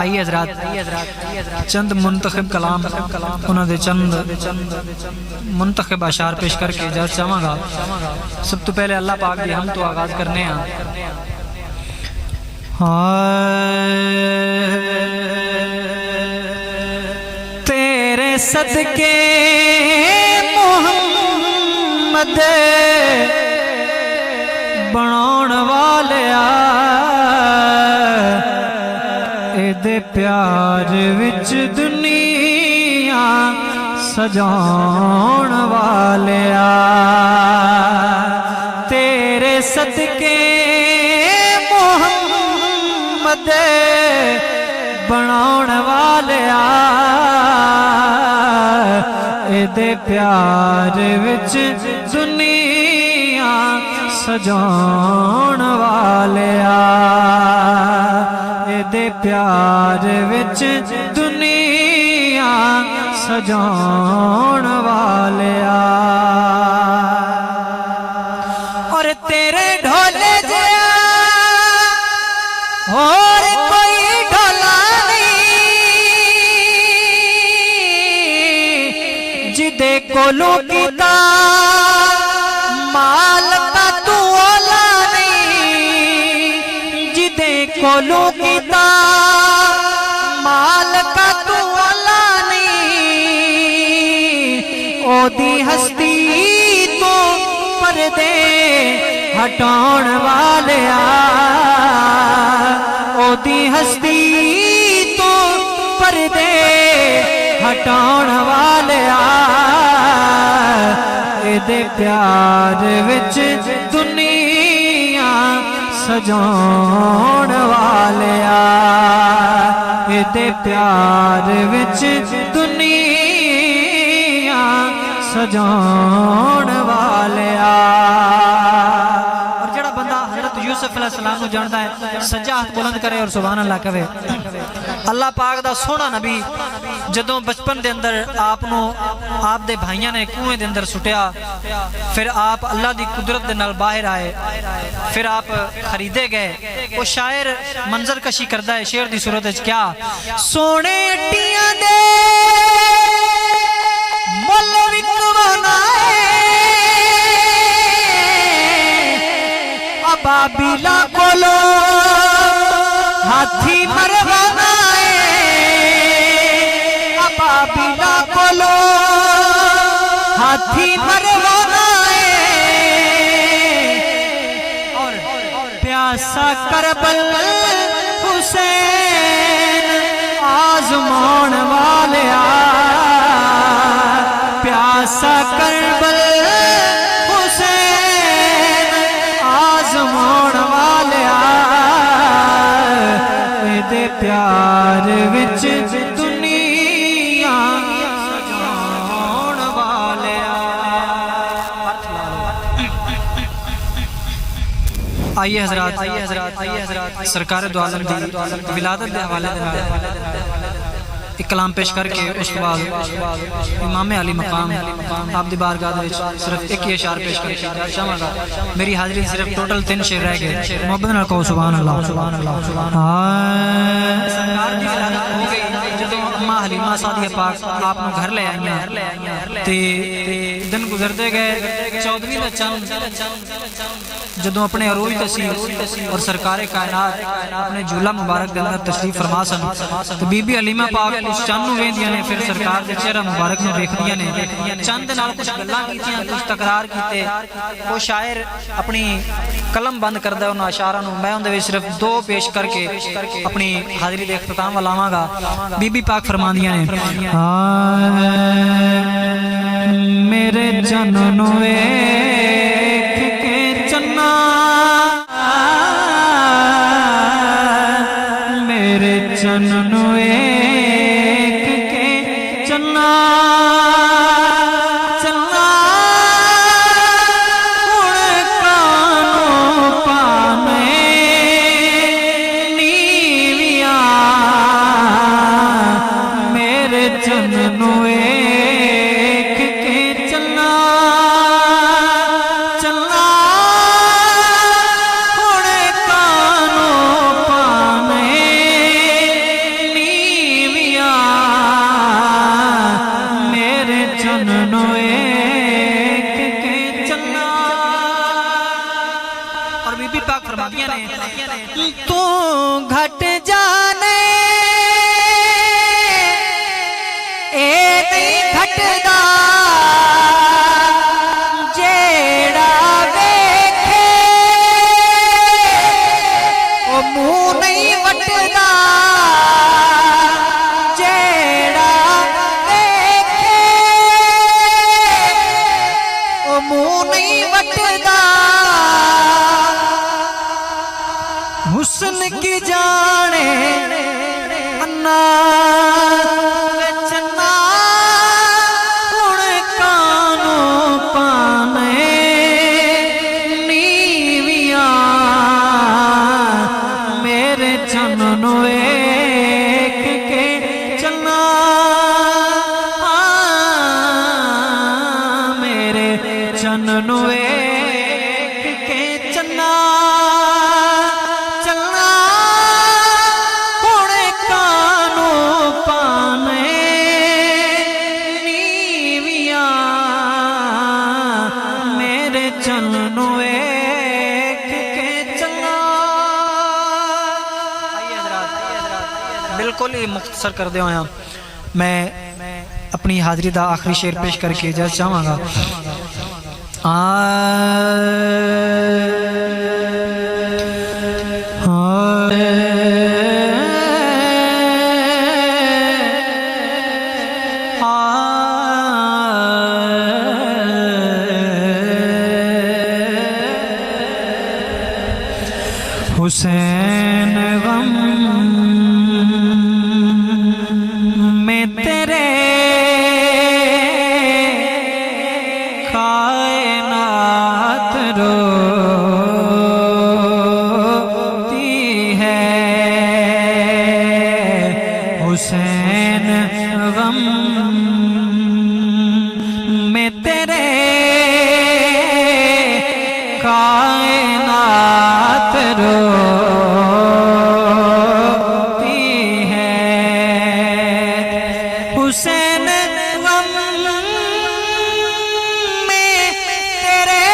आइए हज़रात चंद मुंतखब कलाम उन्होंने चंद मुंतखब अशार पेश करके इजाज़त चाहूँगा। सब तो पहले अल्लाह पाक की हम तो आगाज़ करने हैं। तेरे सदके मोहम्मद बनाउण वालिया एदे प्यार विच दुनिया सजाउण वालिया। तेरे सदके मोहम्मद बनाउण वालिया एदे प्यार विच दुनिया सजाउण वालिया एदे प्यार विच दुनिया सजाउण वालिया। और तेरे ढोले जया और कोई ढोला नहीं जिदे कोलो कीता माल का तू ओला नहीं जिदे कोलो कीता माल का तू ओला नहीं। ओदी हस्ती तो पर्दे हटाउण वालिया ओदी हस्ती तो पर्दे हटाउण वालिया एदे प्यार विच दुनिया सजाउण वालिया एदे प्यार विच दुनिया सजाउण वालिया। और जड़ा बंदा हज़रत यूसुफ अलैहिस्सलाम को जानता है सज्जा हाथ बुलंद करे और सुभान अल्लाह कहे। अल्लाह पाक दा सोहना नबी जदों बचपन दे अंदर आपनों आप दे भाइयों ने कुएं दे अंदर सुटिया फिर आप अल्लाह दी कुदरत दे नाल बाहर आए फिर आप खरीदे गए। वो शायर मंजर कशी करदा है शेर दी सूरत विच क्या सोने टियां दे मुल विकवाना अबाबिला कोलो हाथी मरवाना अबाबिला कोलो हाथी मरवाना और प्यासा करबल हुसैन आजमाउण वालिया प्यासा करबल हुसैन आजमाउण वालिया एदे प्यार विच दुनिया सजाउण वालिया। आइए हज़रात सरकार दो आलम दी विलादत के हवाले एक कलाम पेश करके उसके बाद इमाम अली मकाम आप दी बारगाह विच सिर्फ एक ही अशार पेश करके चाहांगा। मेरी हाज़री सिर्फ टोटल 3 शेर रह गए। मोहब्बत नाल कहो सुभान अल्लाह। सरकार दी विलादत हो गई जदों अम्मा हलीमा सादिया पाक आप नु घर ले आईयां ते दिन गुजरते गए 14वीं दा चंद जदों अपने अरूज तसीर और सरकार कायनात अपने झूला मुबारक के अंदर तशरीफ फरमा सन तो बीबी हलीमा पाक उस चंद नूं वेंदियां ने फिर सरकार दे चेहरा मुबारक नूं देखदियां ने चंद नाल कुछ गल्लां कीतियां कुछ तकरार कीते। वो शायर अपनी कलम बंद करदा उन अशारा नूं मैं उहदे विच सिर्फ 2 पेश करके अपनी हाज़री दे इख्तिताम लावांगा। बीबी पाक फरमांदियां ने मेरे जन्म वेख के चन्ना मेरे जन्म वेख के चन्ना चन्ना हुण कानों पावे नीवियां मेरे जन्म वेख के चन्ना चन्ना हुण कानों पावे चन्ना वे चन्ना हुण कानू पाने नीवियां मेरे चन्न वेख के चन्ना मेरे चन्न वेख के चन्ना चन्ना हुण कानू पाने नीवियां मेरे चन्न वेख के चन्ना। बिल्कुल ही मुख्तसर कर दे होया मैं अपनी हाज़री दा आखिरी शेर पेश करके जा चाहांगा। हुसैन गम में तेरे कायनात रोती है। हुसैन गम में तेरे कायनात रोती है। हुसैन गम में तेरे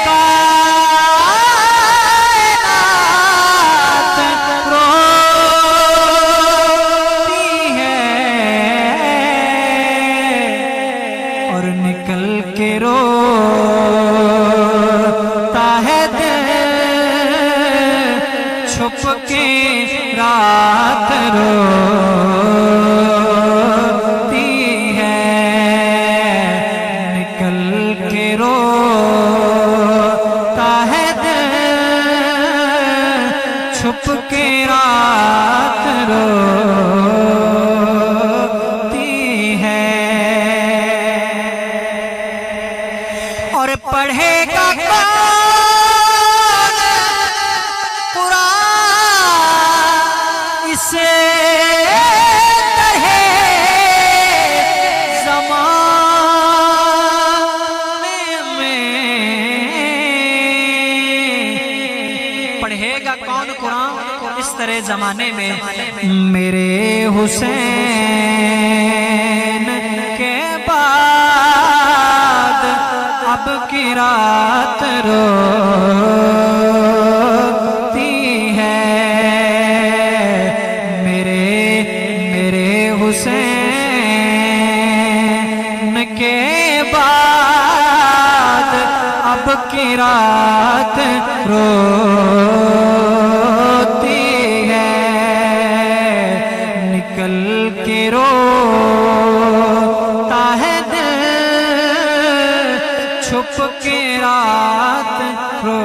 कायनात रोती है और निकल के रोता है दिल छुप के रात रोती है। निकल के रोता है दिल छुप के रात रोती है। और पढ़ेगा कौन कुरान इसे तरह ज़माने में। पढ़ेगा कौन कुरान इस तरह ज़माने में। मेरे हुसैन के बाद अब की रात रोती है। मेरे हुसैन के बाद अब की रात रोती है। निकल के रोता है दिल छुप के रात रो